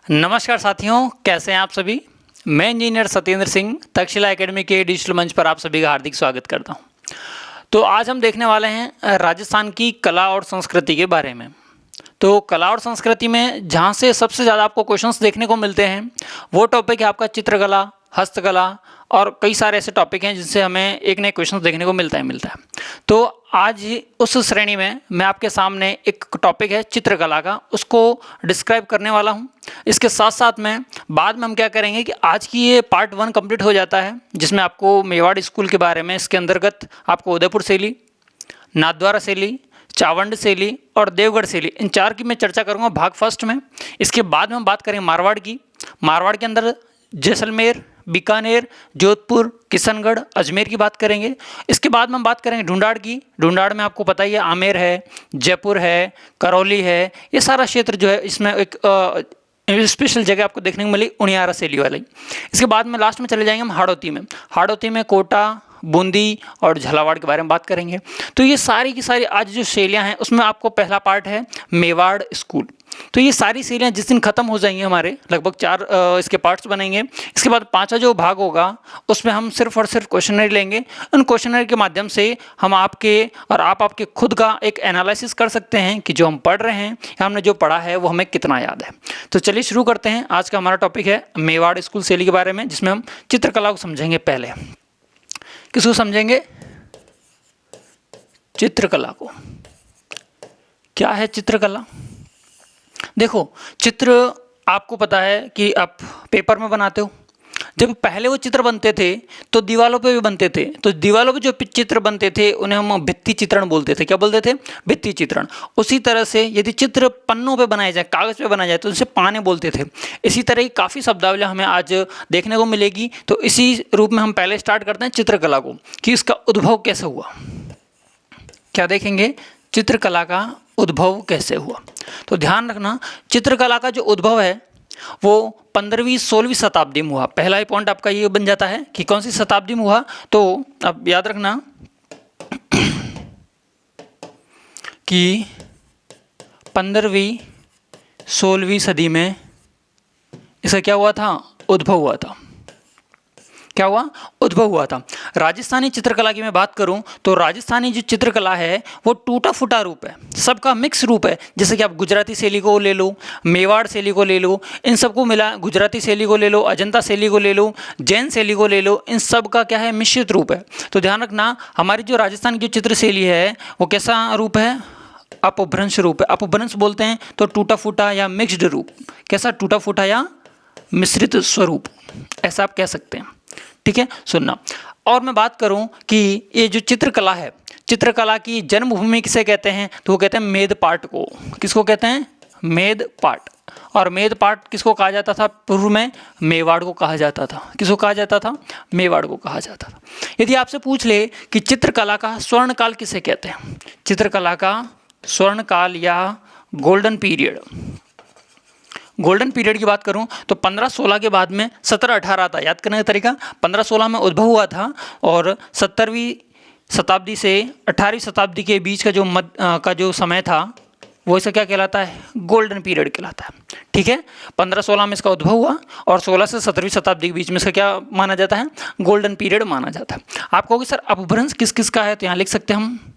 नमस्कार साथियों, कैसे हैं आप सभी। मैं इंजीनियर सत्येंद्र सिंह तक्षशिला एकेडमी के डिजिटल मंच पर आप सभी का हार्दिक स्वागत करता हूं। तो आज हम देखने वाले हैं राजस्थान की कला और संस्कृति के बारे में। तो कला और संस्कृति में जहां से सबसे ज़्यादा आपको क्वेश्चंस देखने को मिलते हैं वो टॉपिक है आपका चित्रकला, हस्तकला और कई सारे ऐसे टॉपिक हैं जिनसे हमें एक नए क्वेश्चन देखने को मिलता है। तो आज उस श्रेणी में मैं आपके सामने एक टॉपिक है चित्रकला का, उसको डिस्क्राइब करने वाला हूं। इसके साथ साथ में बाद में हम क्या करेंगे कि आज की ये पार्ट 1 कंप्लीट हो जाता है, जिसमें आपको मेवाड़ स्कूल के बारे में, इसके अंतर्गत आपको उदयपुर शैली, नाथद्वारा शैली, चावंड शैली और देवगढ़ शैली, इन 4 की मैं चर्चा करूंगा भाग फर्स्ट में। इसके बाद में हम बात करेंगे मारवाड़ की। मारवाड़ के अंदर जैसलमेर, बीकानेर, जोधपुर, किशनगढ़, अजमेर की बात करेंगे। इसके बाद में हम बात करेंगे ढूंढाड़ की। ढूंढाड़ में आपको पता ही है आमेर है, जयपुर है, करौली है, ये सारा क्षेत्र जो है इसमें एक स्पेशल जगह आपको देखने को मिली उनियारा शैली वाली। इसके बाद में लास्ट में चले जाएंगे हम हाड़ौती में। हाड़ौती में कोटा, बूंदी और झालावाड़ के बारे में बात करेंगे। तो ये सारी की सारी आज जो शैलियाँ हैं उसमें आपको पहला पार्ट है मेवाड़ स्कूल। तो ये सारी शैलियाँ जिस दिन खत्म हो जाएंगी, हमारे लगभग 4 इसके पार्ट्स बनेंगे। इसके बाद 5वां जो भाग होगा उसमें हम सिर्फ और सिर्फ क्वेश्चनरी लेंगे। उन क्वेश्चनरी के माध्यम से हम आपके और आप आपके खुद का एक एनालिसिस कर सकते हैं कि जो हम पढ़ रहे हैं या हमने जो पढ़ा है वो हमें कितना याद है। तो चलिए शुरू करते हैं। आज का हमारा टॉपिक है मेवाड़ स्कूल शैली के बारे में, जिसमें हम चित्रकला को समझेंगे। पहले किसको समझेंगे? चित्रकला को। क्या है चित्रकला? देखो, चित्र आपको पता है कि आप पेपर में बनाते हो। जब पहले वो चित्र बनते थे तो दीवालों पे भी बनते थे। तो दीवालों पे जो चित्र बनते थे उन्हें हम भित्ति चित्रण बोलते थे। क्या बोलते थे? भित्ति चित्रण। उसी तरह से यदि चित्र पन्नों पे बनाए जाए, कागज़ पे बनाया जाए, तो उसे पाने बोलते थे। इसी तरह की काफ़ी शब्दावलियाँ हमें आज देखने को मिलेगी। तो इसी रूप में हम पहले स्टार्ट करते हैं चित्रकला को, कि इसका उद्भव कैसे हुआ। क्या देखेंगे? चित्रकला का उद्भव कैसे हुआ। तो ध्यान रखना, चित्रकला का जो उद्भव है वो 15वीं-16वीं शताब्दी में हुआ। पहला ही पॉइंट आपका ये बन जाता है कि कौन सी शताब्दी में हुआ। तो अब याद रखना कि 15वीं-16वीं सदी में इसका क्या हुआ था? उद्भव हुआ था। क्या हुआ? उद्भव हुआ था। राजस्थानी चित्रकला की मैं बात करूं तो राजस्थानी जो चित्रकला है वो टूटा फूटा रूप है, सबका मिक्स रूप है। जैसे कि आप गुजराती शैली को ले लो, मेवाड़ शैली को ले लो, इन सबको मिला, गुजराती शैली को ले लो, अजंता शैली को ले लो, जैन शैली को ले लो, इन सब का क्या है? मिश्रित रूप है। तो ध्यान रखना, हमारी जो राजस्थान की चित्र शैली है वो कैसा रूप है? अपभ्रंश रूप है। अपभ्रंश बोलते हैं तो टूटा फूटा या मिक्स्ड रूप। कैसा? टूटा फूटा या मिश्रित स्वरूप, ऐसा आप कह सकते हैं। ठीक है, सुनना। और मैं बात करूं कि ये जो चित्रकला है, चित्रकला की जन्मभूमि किसे कहते हैं? तो वो कहते हैं मेदपाट को। किसको कहते हैं? मेदपाट। और मेदपाट किसको कहा जाता था? पूर्व में मेवाड़ को कहा जाता था। किसको कहा जाता था? मेवाड़ को कहा जाता था। यदि आपसे पूछ ले कि चित्रकला का स्वर्ण काल किसे कहते हैं, चित्रकला का स्वर्ण काल या गोल्डन पीरियड, गोल्डन पीरियड की बात करूं तो 1516 के बाद में 1718 आता। याद करने का तरीका, 1516 में उद्भव हुआ था और 17वीं शताब्दी से 18वीं शताब्दी के बीच का जो समय था वो इसे क्या कहलाता है? गोल्डन पीरियड कहलाता है। ठीक है, 1516 में इसका उद्भव हुआ और 16 से 17वीं शताब्दी के बीच में इसका क्या माना जाता है? गोल्डन पीरियड माना जाता है। आप कहोगे सर अपभ्रंश किस किस का है? तो यहाँ लिख सकते हैं हम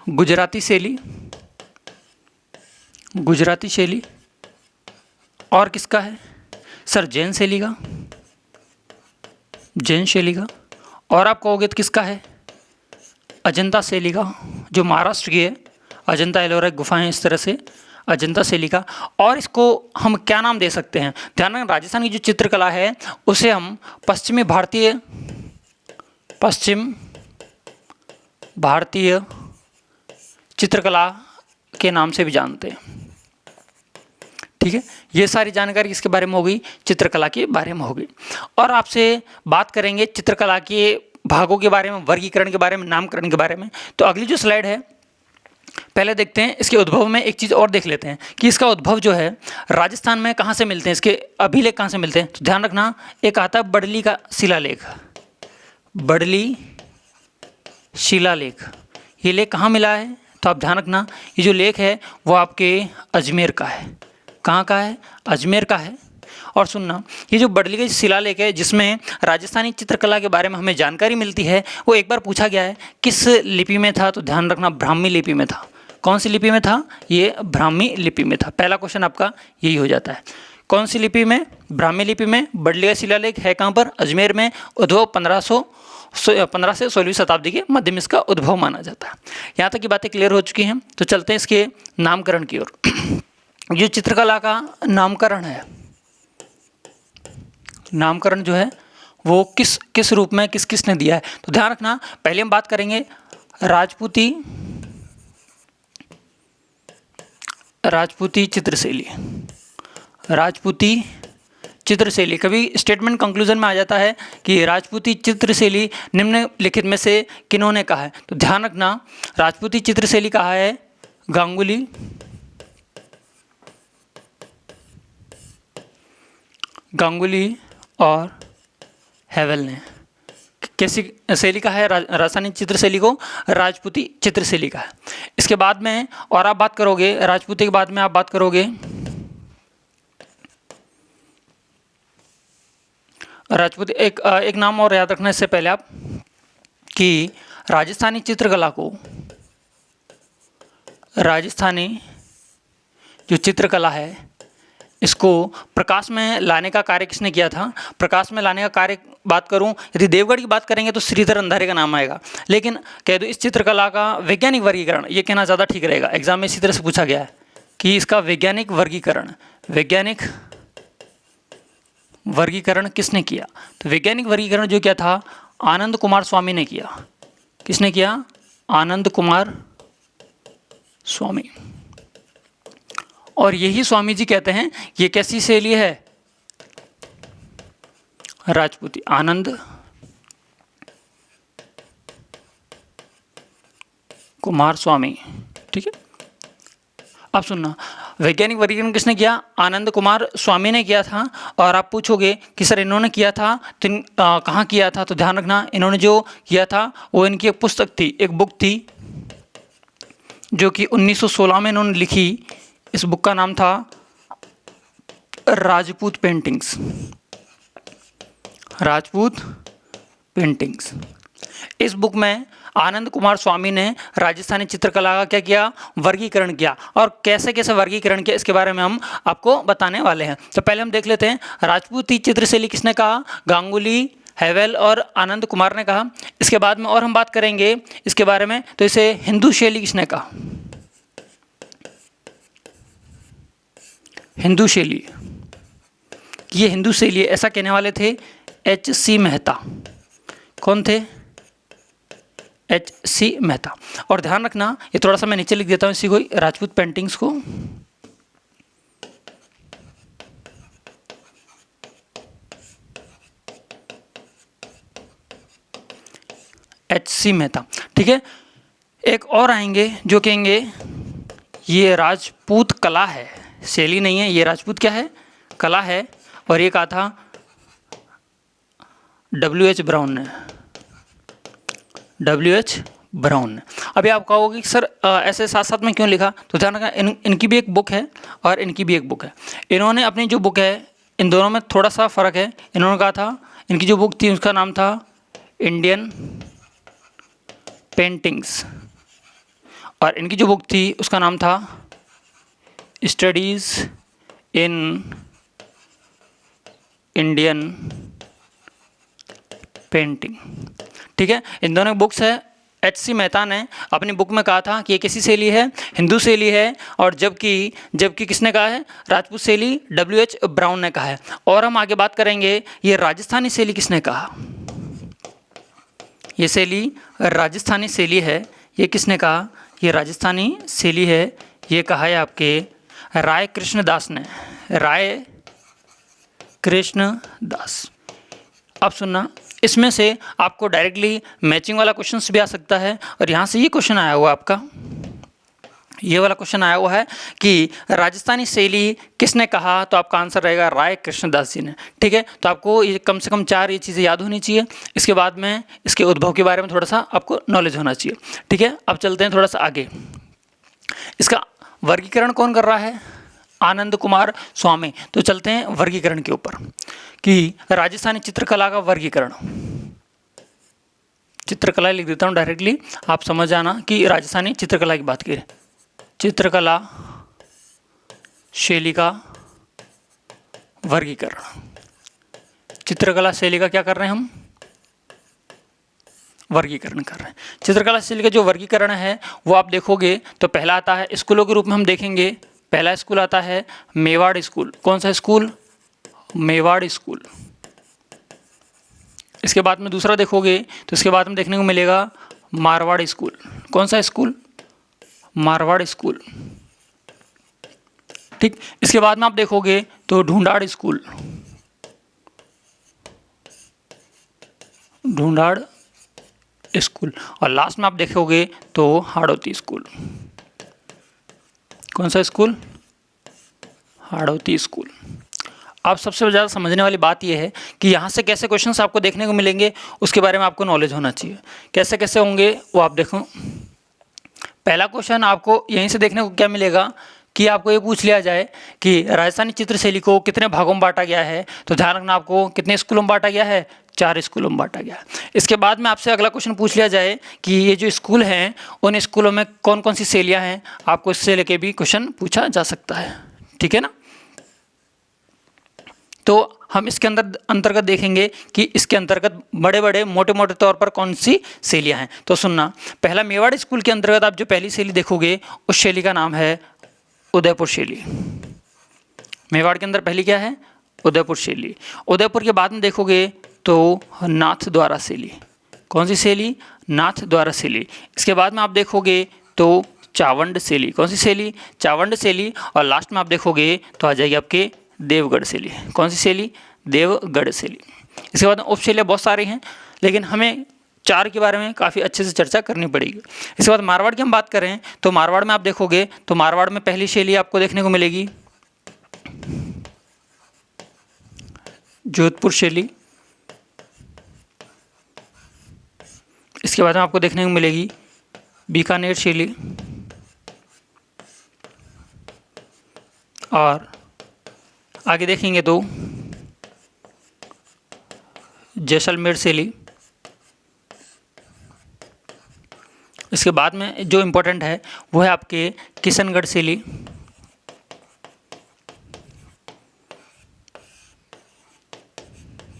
गुजराती शैली, गुजराती शैली, और किसका है सर? जैन शैली का, जैन शैली का। और आप कहोगे तो किसका है? अजंता शैली का, जो महाराष्ट्र की है, अजंता एलोरा गुफाएं, इस तरह से अजंता शैली का। और इसको हम क्या नाम दे सकते हैं? ध्यान रखना, राजस्थान की जो चित्रकला है उसे हम पश्चिम भारतीय चित्रकला के नाम से भी जानते हैं। ठीक है, ये सारी जानकारी किसके बारे में होगी? चित्रकला के बारे में होगी। और आपसे बात करेंगे चित्रकला के भागों के बारे में, वर्गीकरण के बारे में, नामकरण के बारे में। तो अगली जो स्लाइड है पहले देखते हैं इसके उद्भव में। एक चीज़ और देख लेते हैं कि इसका उद्भव जो है राजस्थान में कहाँ से मिलते हैं, इसके अभिलेख कहाँ से मिलते हैं। तो ध्यान रखना, एक आता है बड़ली का शिलालेख, बड़ली शिलालेख। ये लेख कहाँ मिला है? तो आप ध्यान रखना, ये जो लेख है वो आपके अजमेर का है। कहाँ का है? अजमेर का है। और सुनना, ये जो बडलिगंज शिलालेख है जिसमें राजस्थानी चित्रकला के बारे में हमें जानकारी मिलती है, वो एक बार पूछा गया है किस लिपि में था, तो ध्यान रखना ब्राह्मी लिपि में था। कौन सी लिपि में था? ये ब्राह्मी लिपि में था। पहला क्वेश्चन आपका यही हो जाता है। कौन सी लिपि में? ब्राह्मी लिपि में। बडलिगंज शिलालेख है कहाँ पर? अजमेर में। उद्भव 15 से 16वीं शताब्दी के मध्य में इसका उद्भव माना जाता है। यहाँ तक की बातें क्लियर हो चुकी हैं, तो चलते हैं इसके नामकरण की ओर। जो चित्रकला का नामकरण है, नामकरण जो है वो किस किस रूप में किस किसने दिया है, तो ध्यान रखना। पहले हम बात करेंगे राजपूती चित्रशैली। राजपूती चित्रशैली, कभी स्टेटमेंट कंक्लूजन में आ जाता है कि राजपूती चित्रशैली निम्नलिखित में से किन्होंने कहा है, तो ध्यान रखना राजपूती चित्रशैली कहा है गांगुली और हैवेल ने। कैसी शैली का है? राजस्थानी चित्रशैली को राजपूती चित्रशैली का है। इसके बाद में और आप बात करोगे, राजपूती के बाद में आप बात करोगे राजपूती। एक नाम और याद रखना इससे पहले आप, कि राजस्थानी चित्रकला को, राजस्थानी जो चित्रकला है इसको प्रकाश में लाने का कार्य किसने किया था? प्रकाश में लाने का कार्य बात करूं, यदि देवगढ़ की बात करेंगे तो श्रीधर अंधारे का नाम आएगा, लेकिन कह दो इस चित्रकला का वैज्ञानिक वर्गीकरण, ये कहना ज़्यादा ठीक रहेगा। एग्जाम में इसी तरह से पूछा गया है कि इसका वैज्ञानिक वर्गीकरण किसने किया? तो वैज्ञानिक वर्गीकरण जो क्या था, आनंद कुमार स्वामी ने किया। किसने किया? आनंद कुमार स्वामी। और यही स्वामी जी कहते हैं ये कैसी शैली है? राजपूती। आनंद कुमार स्वामी, ठीक है। अब सुनना, वैज्ञानिक वर्गीकरण किसने किया? आनंद कुमार स्वामी ने किया था। और आप पूछोगे कि सर इन्होंने किया था तो कहाँ किया था, तो ध्यान रखना इन्होंने जो किया था वो इनकी एक पुस्तक थी, एक बुक थी जो कि 1916 में इन्होंने लिखी। इस बुक का नाम था राजपूत पेंटिंग्स। राजपूत पेंटिंग्स। इस बुक में आनंद कुमार स्वामी ने राजस्थानी चित्रकला का क्या किया? वर्गीकरण किया। और कैसे कैसे वर्गीकरण किया इसके बारे में हम आपको बताने वाले हैं। तो पहले हम देख लेते हैं राजपूती चित्रशैली किसने कहा? गांगुली, हैवेल और आनंद कुमार ने कहा। इसके बाद में और हम बात करेंगे इसके बारे में, तो इसे हिंदू शैली किसने कहा? हिंदू शैली, ये हिंदू शैली है ऐसा कहने वाले थे H.C. मेहता। कौन थे? H.C. मेहता। और ध्यान रखना, ये थोड़ा सा मैं नीचे लिख देता हूँ इसी को, राजपूत पेंटिंग्स को। H.C. मेहता, ठीक है। एक और आएंगे जो कहेंगे ये राजपूत कला है, शैली नहीं है, ये राजपूत क्या है? कला है। और ये कहा था W.H. ब्राउन ने। W.H. ब्राउन ने। अभी आप कहोगे कि सर ऐसे साथ साथ में क्यों लिखा, तो ध्यान रखना इनकी भी एक बुक है और इनकी भी एक बुक है। इन्होंने अपनी जो बुक है, इन दोनों में थोड़ा सा फ़र्क है। इन्होंने कहा था, इनकी जो बुक थी उसका नाम था इंडियन पेंटिंग्स, और इनकी जो बुक थी उसका नाम था स्टडीज़ इन इंडियन पेंटिंग, ठीक है। इन दोनों बुक्स है। H.C. मेहता ने अपनी बुक में कहा था कि ये कैसी शैली है? हिंदू शैली है। और जबकि किसने कहा है? राजपूत शैली W.H. ब्राउन ने कहा है। और हम आगे बात करेंगे ये राजस्थानी शैली किसने कहा? ये शैली राजस्थानी शैली है, ये किसने कहा? ये राजस्थानी शैली है, ये कहा है आपके राय कृष्णदास ने। राय कृष्णदास। अब सुनना, इसमें से आपको डायरेक्टली मैचिंग वाला क्वेश्चन भी आ सकता है। और यहाँ से ये क्वेश्चन आया हुआ आपका, ये वाला क्वेश्चन आया हुआ है कि राजस्थानी शैली किसने कहा, तो आपका आंसर रहेगा राय कृष्णदास जी ने, ठीक है। तो आपको ये कम से कम 4 ये चीज़ें याद होनी चाहिए। इसके बाद में इसके उद्भव के बारे में थोड़ा सा आपको नॉलेज होना चाहिए, ठीक है। अब चलते हैं थोड़ा सा आगे। इसका वर्गीकरण कौन कर रहा है? आनंद कुमार स्वामी। तो चलते हैं वर्गीकरण के ऊपर कि राजस्थानी चित्रकला का वर्गीकरण। चित्रकला लिख देता हूँ डायरेक्टली, आप समझ जाना कि राजस्थानी चित्रकला की बात करें। चित्रकला शैली का वर्गीकरण। चित्रकला शैली का क्या कर रहे हैं हम? वर्गीकरण कर रहे हैं। चित्रकला शैली का जो वर्गीकरण है वो आप देखोगे तो पहला आता है, स्कूलों के रूप में हम देखेंगे, पहला स्कूल आता है मेवाड़ स्कूल। कौन सा स्कूल? मेवाड़ स्कूल। इसके बाद में दूसरा देखोगे तो इसके बाद में देखने को मिलेगा मारवाड़ स्कूल। कौन सा स्कूल? मारवाड़ स्कूल। ठीक, इसके बाद में आप देखोगे तो ढूंढाड़ स्कूल। ढूंढाड़ स्कूल। और लास्ट में आप देखोगे तो हाड़ौती स्कूल। कौन सा स्कूल? हाड़ौती स्कूल। आप सबसे ज़्यादा समझने वाली बात यह है कि यहाँ से कैसे क्वेश्चंस आपको देखने को मिलेंगे उसके बारे में आपको नॉलेज होना चाहिए। कैसे कैसे होंगे वो आप देखो। पहला क्वेश्चन आपको यहीं से देखने को क्या मिलेगा कि आपको ये पूछ लिया जाए कि राजस्थानी चित्र शैली को कितने भागों में बांटा गया है। तो ध्यान रखना, आपको कितने स्कूलों में बांटा गया है? 4 स्कूलों में बांटा गया है। इसके बाद में आपसे अगला क्वेश्चन पूछ लिया जाए कि ये जो स्कूल हैं उन स्कूलों में कौन कौन सी शैलियाँ हैं। आपको इससे लेके भी क्वेश्चन पूछा जा सकता है। ठीक है ना? तो हम इसके अंतर्गत देखेंगे कि इसके अंतर्गत बड़े बड़े मोटे मोटे तौर पर कौन सी शैलियाँ हैं। तो सुनना, पहला मेवाड़ स्कूल के अंतर्गत आप जो पहली शैली देखोगे उस शैली का नाम है उदयपुर शैली। मेवाड़ के अंदर पहली क्या है? उदयपुर शैली। उदयपुर के बाद में देखोगे तो नाथ द्वारा शैली। कौन सी शैली? नाथ द्वारा शैली। इसके बाद में आप देखोगे तो चावंड शैली। कौन सी शैली? चावंड शैली। और लास्ट में आप देखोगे तो आ जाएगी आपके देवगढ़ शैली। कौन सी शैली? देवगढ़ शैली। इसके बाद उप शैलियाँ बहुत सारी हैं, लेकिन हमें 4 के बारे में काफ़ी अच्छे से चर्चा करनी पड़ेगी। इसके बाद मारवाड़ की हम बात करें तो मारवाड़ में आप देखोगे तो मारवाड़ में पहली शैली आपको देखने को मिलेगी जोधपुर शैली। इसके बाद में आपको देखने को मिलेगी बीकानेर शैली। और आगे देखेंगे तो जैसलमेर शैली। इसके बाद में जो इम्पोर्टेंट है वो है आपके किशनगढ़ शैली।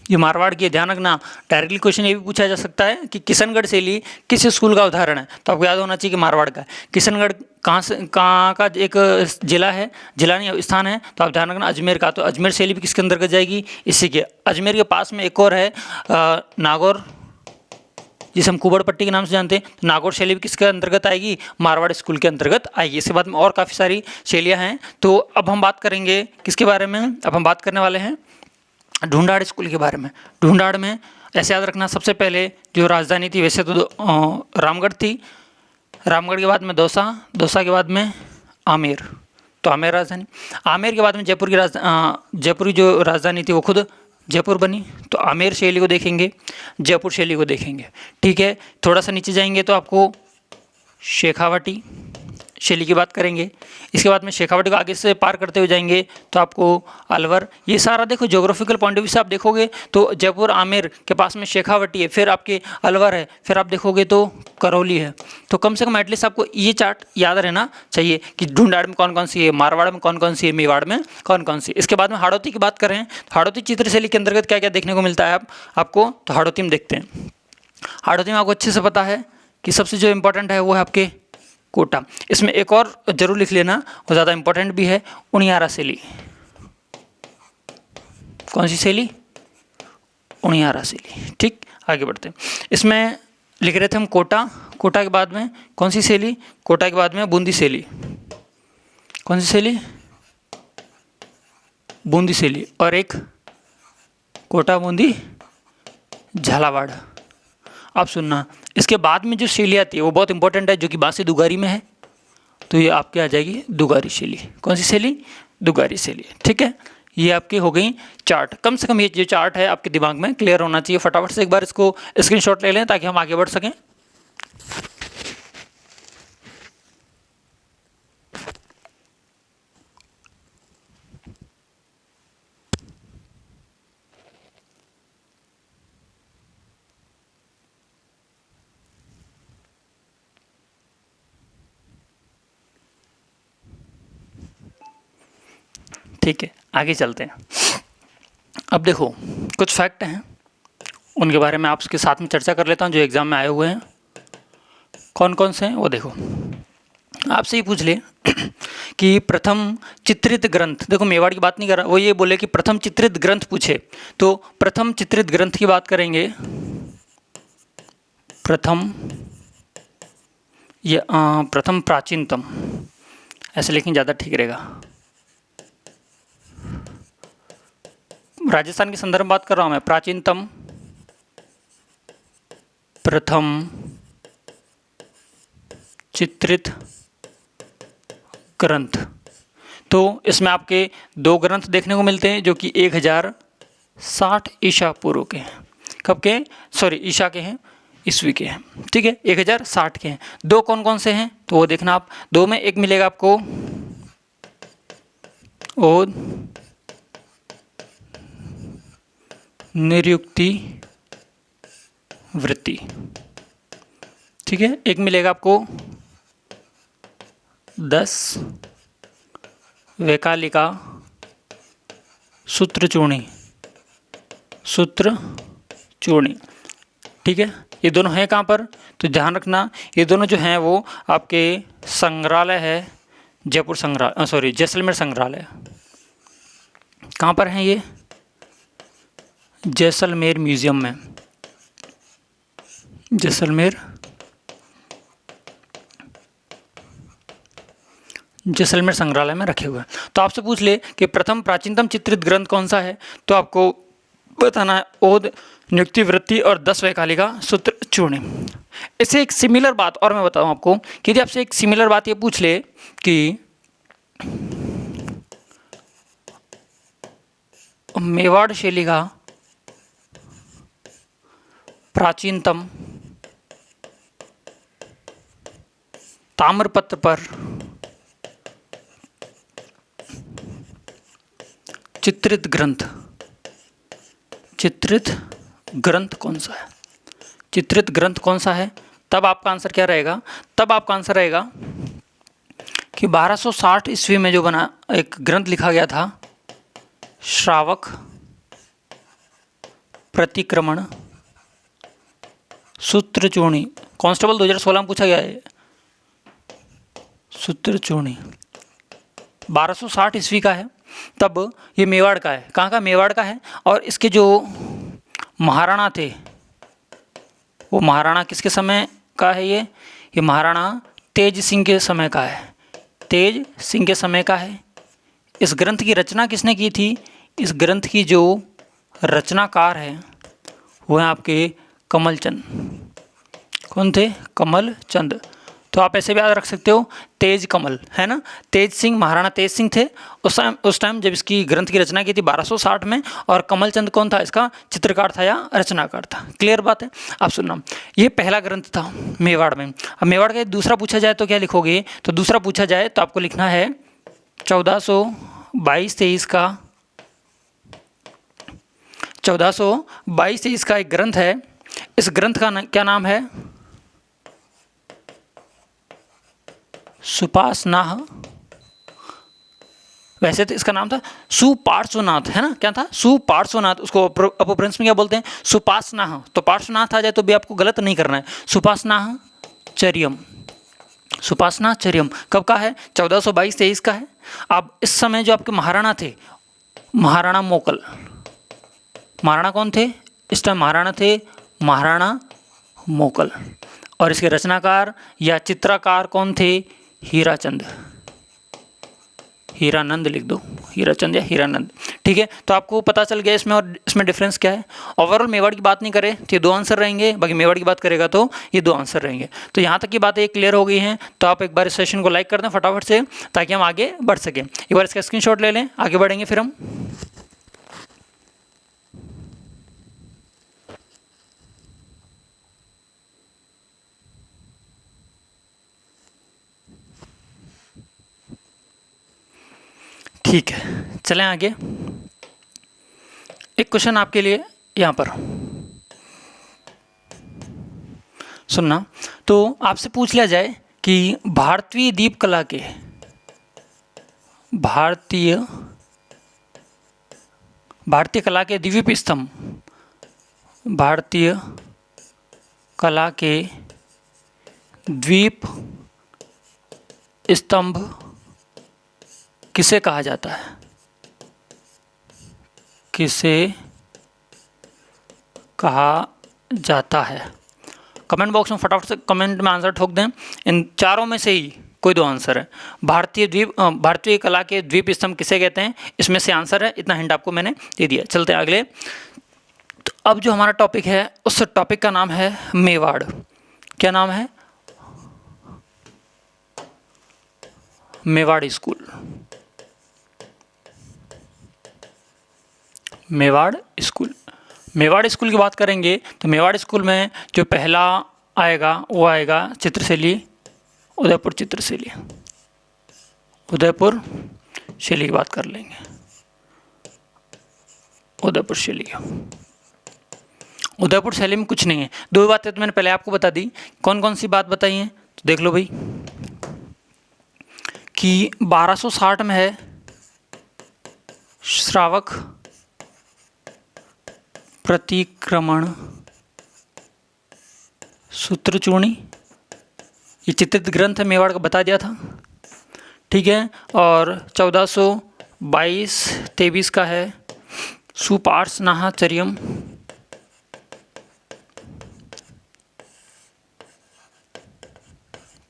ये मारवाड़ की, ध्यान रखना, डायरेक्टली क्वेश्चन ये भी पूछा जा सकता है कि किशनगढ़ शैली किस स्कूल का उदाहरण है। तो आपको याद होना चाहिए कि मारवाड़ का है। किशनगढ़ कहाँ का एक जिला है, जिला नहीं स्थान है। तो आप ध्यान रखना अजमेर का। तो अजमेर शैली भी किसके अंतर्गत जाएगी? इसी के। अजमेर के पास में एक और है नागौर, जिसे हम कुबड़ पट्टी के नाम से जानते हैं। तो नागौर शैली भी किसके अंतर्गत आएगी? मारवाड़ स्कूल के अंतर्गत आएगी। इसके बाद में और काफ़ी सारी शैलियाँ हैं। तो अब हम बात करेंगे किसके बारे में? अब हम बात करने वाले हैं ढूंढाड़ स्कूल के बारे में। ढूंढाड़ में ऐसे याद रखना, सबसे पहले जो राजधानी थी वैसे तो रामगढ़ थी। रामगढ़ के बाद में दौसा, दौसा के बाद में आमेर। तो आमेर राजधानी। आमेर के बाद में जयपुर की जयपुर की जो राजधानी थी वो खुद जयपुर बनी। तो आमेर शैली को देखेंगे, जयपुर शैली को देखेंगे। ठीक है, थोड़ा सा नीचे जाएंगे तो आपको शेखावटी शैली की बात करेंगे। इसके बाद में शेखावटी को आगे से पार करते हुए जाएंगे तो आपको अलवर। ये सारा देखो ज्योग्राफिकल पॉइंट ऑफ व्यू से आप देखोगे तो जयपुर आमेर के पास में शेखावटी है, फिर आपके अलवर है, फिर आप देखोगे तो करौली है। तो कम से कम एटलीस्ट आपको ये चार्ट याद रहना चाहिए कि ढूंढाड़ में कौन कौन सी है, मारवाड़ में कौन कौन सी है, मेवाड़ में कौन कौन सी। इसके बाद में हाड़ौती की बात करें तो हाड़ौती चित्र शैली के अंतर्गत क्या क्या देखने को मिलता है आपको, तो हाड़ौती में देखते हैं। हाड़ौती में आपको अच्छे से पता है कि सबसे जो इम्पोर्टेंट है वो है आपके कोटा। इसमें एक और जरूर लिख लेना, वो ज़्यादा इंपॉर्टेंट भी है, उनियारा शैली। कौन सी शैली? उनियारा शैली। ठीक, आगे बढ़ते हैं। इसमें लिख रहे थे हम कोटा। कोटा के बाद में कौन सी शैली? कोटा के बाद में बूंदी शैली। कौन सी शैली? बूंदी शैली। और एक कोटा बूंदी झालावाड़। आप सुनना, इसके बाद में जो शैली आती है वो बहुत इंपॉर्टेंट है, जो कि बांसी दुगारी में है। तो ये आपके आ जाएगी दुगारी शैली। कौन सी शैली? दुगारी शैली। ठीक है, ये आपकी हो गई चार्ट। कम से कम ये जो चार्ट है आपके दिमाग में क्लियर होना चाहिए। फटाफट से एक बार इसको स्क्रीनशॉट ले लें ताकि हम आगे बढ़ सकें। ठीक है, आगे चलते हैं। अब देखो कुछ फैक्ट हैं, उनके बारे में आपके साथ में चर्चा कर लेता हूँ जो एग्ज़ाम में आए हुए हैं। कौन कौन से हैं वो देखो। आपसे ही पूछ ले कि प्रथम चित्रित ग्रंथ, देखो मेवाड़ की बात नहीं कर रहा, वो ये बोले कि प्रथम चित्रित ग्रंथ पूछे, तो प्रथम चित्रित ग्रंथ की बात करेंगे। प्रथम या प्रथम प्राचीनतम, ऐसे लिखें ज़्यादा ठीक रहेगा। राजस्थान के संदर्भ में बात कर रहा हूँ मैं। प्राचीनतम, प्रथम चित्रित ग्रंथ, तो इसमें आपके दो ग्रंथ देखने को मिलते हैं जो कि 1060 ईसा पूर्व के हैं। कब के? सॉरी, ईसा के हैं, ईस्वी के हैं। ठीक है, 1060 के हैं। दो कौन कौन से हैं तो वो देखना आप। दो में एक मिलेगा आपको ओद निरुक्ति वृत्ति। ठीक है, एक मिलेगा आपको 10 वैकालिका सूत्रचूर्णी, सूत्रचूर्णी। ठीक है, ये दोनों हैं कहाँ पर, तो ध्यान रखना ये दोनों जो हैं वो आपके संग्रहालय है, जयपुर संग्रहालय, सॉरी जैसलमेर संग्रहालय। कहाँ पर हैं ये? जैसलमेर म्यूजियम में, जैसलमेर संग्रहालय में रखे हुए हैं। तो आपसे पूछ ले कि प्रथम प्राचीनतम चित्रित ग्रंथ कौन सा है, तो आपको बताना है ओद निरुक्ति वृत्ति और 10 वैकालिका सूत्रचूर्णी। इससे एक सिमिलर बात और मैं बताऊं आपको कि यदि आपसे एक सिमिलर बात ये पूछ ले कि मेवाड़ शैली का प्राचीनतम ताम्रपत्र पर चित्रित ग्रंथ कौन सा है, चित्रित ग्रंथ कौन सा है, तब आपका आंसर क्या रहेगा? तब आपका आंसर रहेगा कि 1260 ईस्वी में जो बना एक ग्रंथ लिखा गया था, श्रावक प्रतिक्रमण सूत्रचूर्णी। कांस्टेबल 2016 में पूछा गया है सूत्रचूर्णी, 1260 ईस्वी का है। तब ये मेवाड़ का है। कहाँ का? मेवाड़ का है। और इसके जो महाराणा थे वो महाराणा किसके समय का है? ये महाराणा तेज सिंह के समय का है, तेज सिंह के समय का है। इस ग्रंथ की रचना किसने की थी? इस ग्रंथ की जो रचनाकार है वो हैं आपके कमलचंद। कौन थे? कमलचंद। तो आप ऐसे भी याद रख सकते हो, तेज कमल, है ना। तेज सिंह, महाराणा तेज सिंह थे उस टाइम जब इसकी ग्रंथ की रचना की थी 1260 में। और कमलचंद कौन था? इसका चित्रकार था या रचनाकार था। क्लियर बात है। आप सुनना, ये पहला ग्रंथ था मेवाड़ में। अब मेवाड़ का दूसरा पूछा जाए तो क्या लिखोगे? तो दूसरा पूछा जाए तो आपको लिखना है 1422-23 का, 1422-23 का एक ग्रंथ है। इस ग्रंथ का क्या नाम है? सुपार्श्वनाथ। वैसे तो इसका नाम था सुपार्श्वनाथ, है ना। क्या था? सुपार्श्वनाथ। उसको अपभ्रंश में क्या बोलते हैं? सुपार्श्वनाथ। तो पार्श्वनाथ आ जाए तो भी आपको गलत नहीं करना है। सुपार्श्वनाथचर्यम, सुपार्श्वनाथचर्यम कब का है? 1422-23 का है। अब इस समय जो आपके महाराणा थे, महाराणा मोकल, महाराणा कौन थे इस टाइम? महाराणा थे महाराणा मोकल। और इसके रचनाकार या चित्रकार कौन थे? हीराचंद, हीरानंद लिख दो, हीराचंद या हीरानंद। ठीक है, तो आपको पता चल गया इसमें और इसमें डिफरेंस क्या है। ओवरऑल मेवाड़ की बात नहीं करें तो ये दो आंसर रहेंगे, बाकी मेवाड़ की बात करेगा तो ये दो आंसर रहेंगे। तो यहाँ तक की बातें क्लियर हो गई हैं। तो आप एक बार इस सेशन को लाइक कर दें फटाफट से, ताकि हम आगे बढ़ सकें। एक बार इसका स्क्रीनशॉट ले लें, आगे बढ़ेंगे फिर हम। ठीक है, चलें आगे। एक क्वेश्चन आपके लिए यहाँ पर सुनना। तो आपसे पूछ लिया जाए कि भारतीय दीप कला के, भारतीय भारतीय कला के द्वीप स्तंभ, भारतीय कला के द्वीप स्तंभ किसे कहा जाता है? किसे कहा जाता है? कमेंट बॉक्स में फटाफट से कमेंट में आंसर ठोक दें। इन चारों में से ही कोई दो आंसर है। भारतीय कला के द्वीप स्तंभ किसे कहते हैं, इसमें से आंसर है। इतना हिंट आपको मैंने दे दिया। चलते हैं अगले। तो अब जो हमारा टॉपिक है उस टॉपिक का नाम है मेवाड़। क्या नाम है? Mewar school. Mewar school. Mewar school की बात करेंगे तो मेवाड़ स्कूल में जो पहला आएगा वो आएगा चित्रशैली, उदयपुर चित्रशैली। उदयपुर शैली की बात कर लेंगे। उदयपुर शैली। उदयपुर शैली में कुछ नहीं है। दो बातें तो मैंने पहले आपको बता दी। कौन कौन सी बात बताई है तो देख लो भाई, कि 1260 में है श्रावक प्रतिक्रमण सूत्रचूर्णी, ये चित्रित ग्रंथ है, मेवाड़ का बता दिया था। ठीक है। और 1422-23 का है सुपार्श्वनाथचर्यम।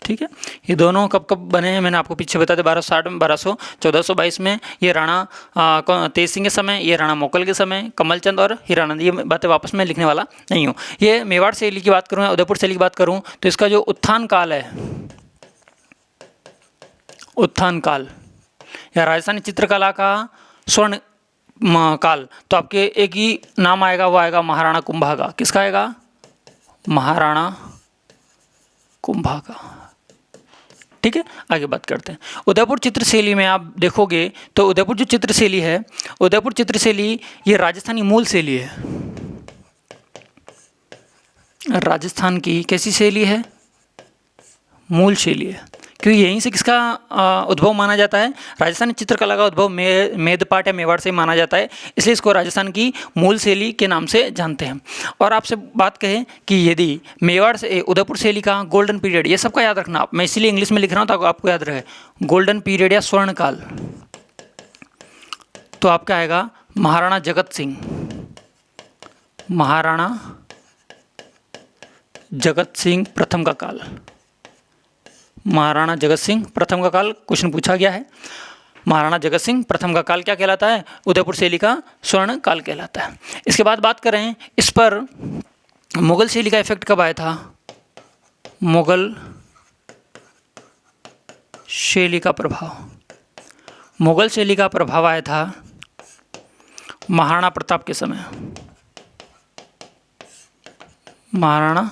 ठीक है। ये दोनों कब कब बने हैं मैंने आपको पीछे बता दिया। 1260 में 1422 में ये राणा तेज सिंह के समय, ये राणा मोकल के समय, कमलचंद और हीरानंद। ये बातें वापस मैं लिखने वाला नहीं हूँ। ये मेवाड़ शैली की बात करूँ या उदयपुर शैली की बात करूँ तो इसका जो उत्थान काल है, उत्थान काल या राजस्थानी चित्रकला का स्वर्ण काल, तो आपके एक ही नाम आएगा, वो आएगा महाराणा कुंभा का। किसका आएगा? महाराणा कुंभा का। ठीक है। आगे बात करते हैं। उदयपुर चित्रशैली में आप देखोगे तो उदयपुर जो चित्रशैली है, उदयपुर चित्रशैली ये राजस्थानी मूल शैली है। राजस्थान की कैसी शैली है? मूल शैली है। क्योंकि यहीं से किसका उद्भव माना जाता है? राजस्थानी चित्रकला का उद्भव मेदपाट या मेवाड़ से माना जाता है, इसलिए इसको राजस्थान की मूल शैली के नाम से जानते हैं। और आपसे बात कहें कि यदि मेवाड़ से उदयपुर शैली का गोल्डन पीरियड, ये सबका याद रखना आप, मैं इसीलिए इंग्लिश में लिख रहा हूँ ताकि आपको याद रहे। गोल्डन पीरियड या स्वर्णकाल तो आपका आएगा महाराणा जगत सिंह। महाराणा जगत सिंह प्रथम का काल। महाराणा जगत सिंह प्रथम का काल क्वेश्चन पूछा गया है। महाराणा जगत सिंह प्रथम का काल क्या कहलाता है? उदयपुर शैली का स्वर्ण काल कहलाता है। इसके बाद बात करें इस पर मुगल शैली का इफेक्ट कब आया था? मुगल शैली का प्रभाव, मुगल शैली का प्रभाव आया था महाराणा प्रताप के समय। महाराणा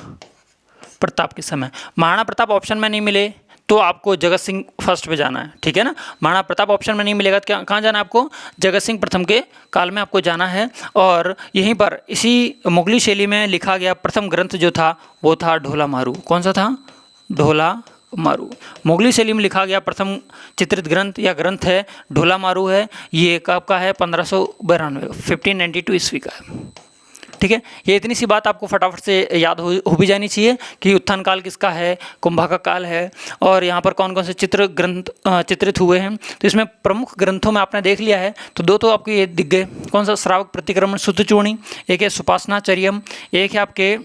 प्रताप के समय। महाराणा प्रताप ऑप्शन में नहीं मिले तो आपको जगत सिंह फर्स्ट पे जाना है। ठीक है ना। महाराणा प्रताप ऑप्शन में नहीं मिलेगा तो कहाँ जाना है आपको? जगत सिंह प्रथम के काल में आपको जाना है। और यहीं पर इसी मुगली शैली में लिखा गया प्रथम ग्रंथ जो था वो था ढोला मारू। कौन सा था? ढोला मारू। मुगली शैली में लिखा गया प्रथम चित्रित ग्रंथ या ग्रंथ है ढोला मारू है। ये कब का है? 1592 1592 ईस्वी का है। ठीक है। ये इतनी सी बात आपको फटाफट से याद हो भी जानी चाहिए कि उत्थान काल किसका है? कुंभा का काल है। और यहाँ पर कौन कौन से चित्र ग्रंथ चित्रित हुए हैं तो इसमें प्रमुख ग्रंथों में आपने देख लिया है तो दो तो आपको ये दिख गए। कौन सा? श्रावक प्रतिक्रमण सूत्रचूर्णी, एक है सुपार्श्वनाथचर्यम, एक है आपके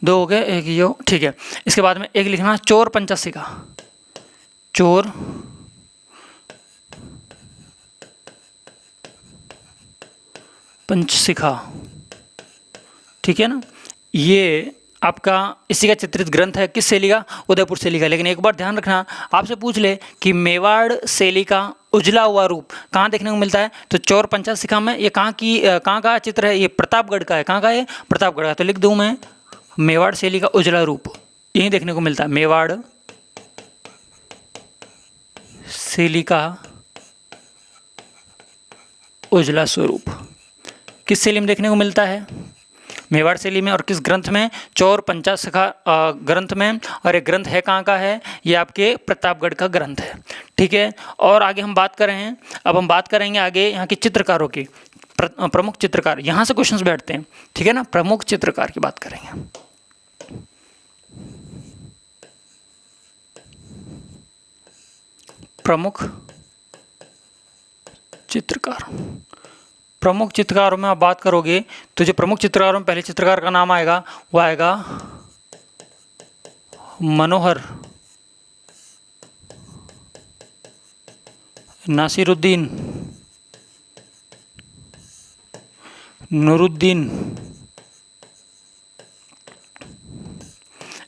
दो हो गए, एक ये। ठीक है। इसके बाद में एक लिखना चोर पंचशिखा। चोर पंचशिखा। ठीक है ना। ये आपका इसी का चित्रित ग्रंथ है। किस शैली का? उदयपुर शैली का। लेकिन एक बार ध्यान रखना, आपसे पूछ ले कि मेवाड़ शैली का उजला हुआ रूप कहाँ देखने को मिलता है तो चोर पंचशिखा में। ये कहाँ का चित्र है? ये प्रतापगढ़ का है। कहाँ का है? प्रतापगढ़ का। तो लिख दूँ मैं मेवाड़ शैली का उजला रूप यहीं देखने को मिलता है। मेवाड़ शैली का उजला स्वरूप किस शैली में देखने को मिलता है? मेवाड़ शैली में। और किस ग्रंथ में? चोर पंचशिखा ग्रंथ में। और एक ग्रंथ है कहाँ का है? ये आपके प्रतापगढ़ का ग्रंथ है। ठीक है। और आगे हम बात कर रहे हैं, अब हम बात करेंगे आगे यहाँ के चित्रकारों की, प्रमुख चित्रकार, यहाँ से क्वेश्चंस बैठते हैं, ठीक है ना। प्रमुख चित्रकार की बात करेंगे। प्रमुख चित्रकार, प्रमुख चित्रकारों में आप बात करोगे तो जो प्रमुख चित्रकारों में पहले चित्रकार का नाम आएगा वो आएगा मनोहर नासिरुद्दीन नूरुद्दीन।